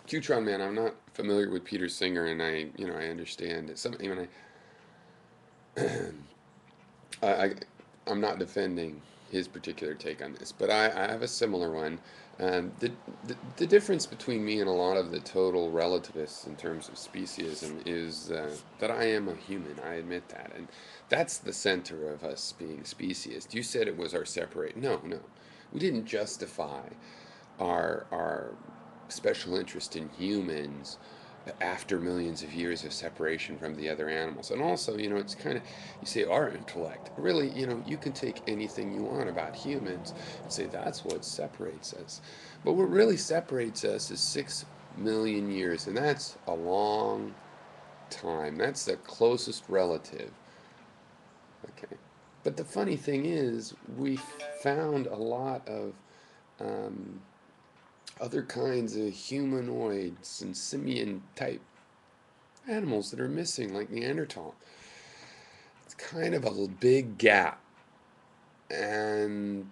Qtron man, I'm not familiar with Peter Singer, and I understand it. Some even I I'm not defending his particular take on this, but I have a similar one. The difference between me and a lot of the total relativists in terms of speciesism is that I am a human. I admit that, and that's the center of us being speciesist. You said it was our separate. No, no, we didn't justify our special interest in humans after millions of years of separation from the other animals. And also, it's kind of, you say our intellect. Really, you can take anything you want about humans and say that's what separates us. But what really separates us is 6 million years, and that's a long time. That's the closest relative. Okay. But the funny thing is, we found a lot of um, other kinds of humanoids and simian type animals that are missing, like Neanderthal. It's kind of a big gap, and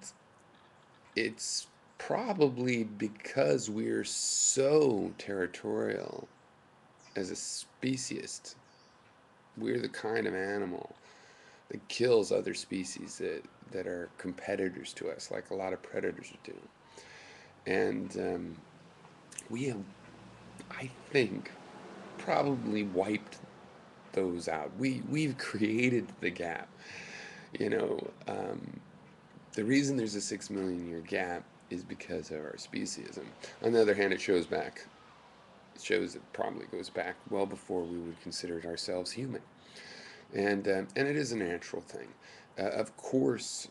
it's probably because we're so territorial as a species. We're the kind of animal that kills other species that are competitors to us, like a lot of predators do. And we have, I think, probably wiped those out. We've created the gap. You know, the reason there's a 6 million year gap is because of our speciesism. On the other hand, it shows back. It shows it probably goes back well before we would consider ourselves human, and it is a natural thing. Of course,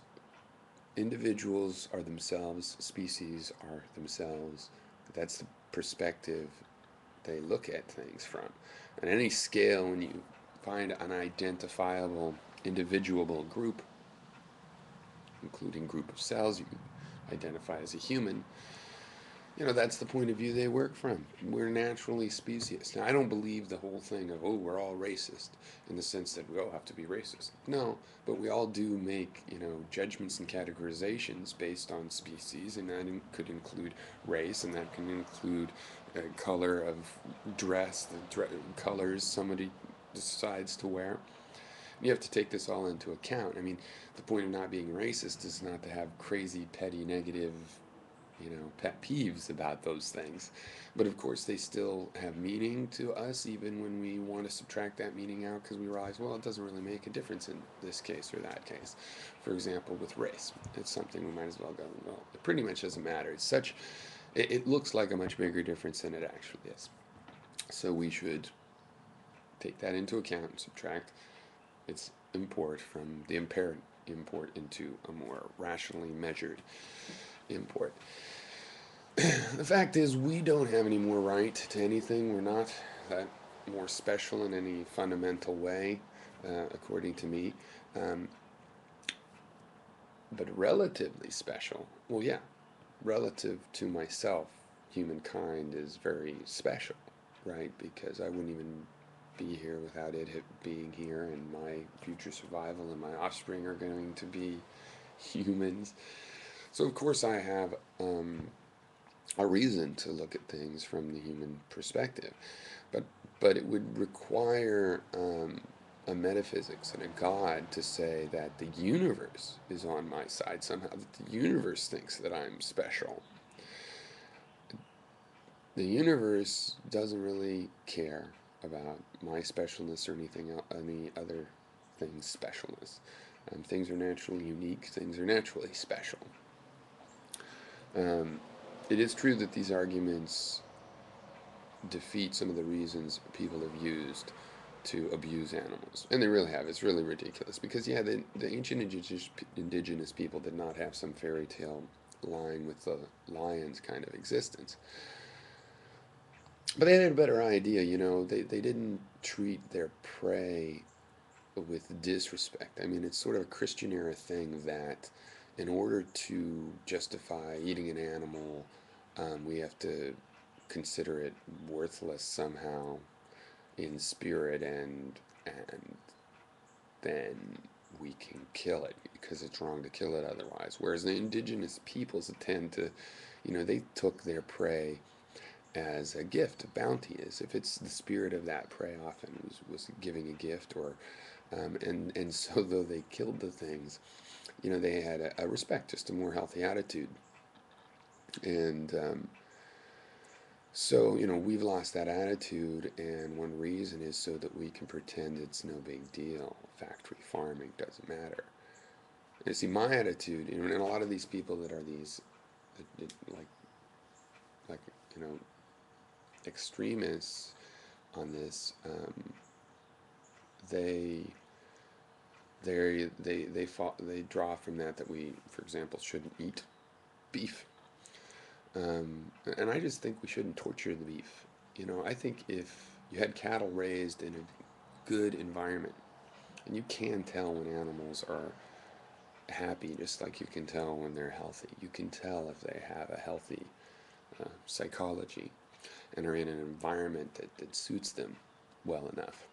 individuals are themselves. Species are themselves. That's the perspective they look at things from. On any scale, when you find an identifiable individuable group, including group of cells you identify as a human, that's the point of view they work from. We're naturally species. Now, I don't believe the whole thing of, oh, we're all racist in the sense that we all have to be racist. No, but we all do make, judgments and categorizations based on species, and that could include race, and that can include color of dress, the colors somebody decides to wear. You have to take this all into account. I mean, the point of not being racist is not to have crazy, petty, negative, pet peeves about those things. But of course, they still have meaning to us, even when we want to subtract that meaning out because we realize, well, it doesn't really make a difference in this case or that case. For example, with race, it's something we might as well go, well, it pretty much doesn't matter. It looks like a much bigger difference than it actually is. So we should take that into account and subtract its import from the impaired import into a more rationally measured import. The fact is, we don't have any more right to anything. We're not that more special in any fundamental way, according to me. Um, but relatively special, well, yeah, relative to myself, humankind is very special, right? Because I wouldn't even be here without it being here, and my future survival and my offspring are going to be humans. So, of course, I have a reason to look at things from the human perspective, but it would require a metaphysics and a God to say that the universe is on my side somehow, that the universe thinks that I'm special. The universe doesn't really care about my specialness or any other thing's specialness. Things are naturally unique. Things are naturally special. Um, it is true that these arguments defeat some of the reasons people have used to abuse animals, and they really have. It's really ridiculous because, yeah, the ancient indigenous people did not have some fairy tale line with the lions kind of existence, but they had a better idea. They didn't treat their prey with disrespect. I mean, it's sort of a Christian era thing that in order to justify eating an animal, we have to consider it worthless somehow in spirit, and then we can kill it because it's wrong to kill it otherwise. Whereas the indigenous peoples tend to, they took their prey as a gift, a bounty is. If it's the spirit of that prey, often was giving a gift, or and so though they killed the things, they had a respect, just a more healthy attitude, and so we've lost that attitude, and one reason is so that we can pretend it's no big deal. Factory farming doesn't matter. You see, my attitude, and a lot of these people that are these, like you know, extremists on this, they they draw from that we, for example, shouldn't eat beef, and I just think we shouldn't torture the beef. I think if you had cattle raised in a good environment, and you can tell when animals are happy, just like you can tell when they're healthy. You can tell if they have a healthy psychology and are in an environment that suits them well enough.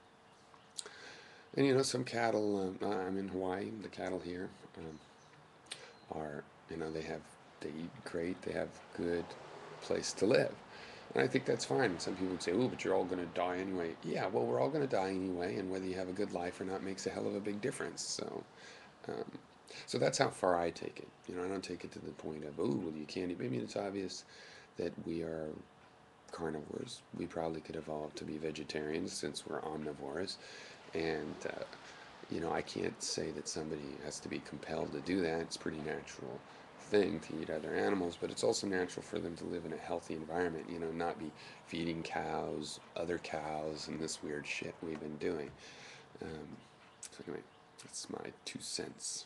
And some cattle. I'm in Hawaii. The cattle here are, they eat great. They have good place to live, and I think that's fine. Some people would say, "Oh, but you're all going to die anyway." Yeah, well, we're all going to die anyway, and whether you have a good life or not makes a hell of a big difference. Um, so that's how far I take it. I don't take it to the point of, "Oh, well, you can't eat." I mean, it's obvious that we are carnivores. We probably could evolve to be vegetarians since we're omnivores, and I can't say that somebody has to be compelled to do that. It's a pretty natural thing to eat other animals, but it's also natural for them to live in a healthy environment, not be feeding cows, other cows, and this weird shit we've been doing. So anyway, that's my 2 cents.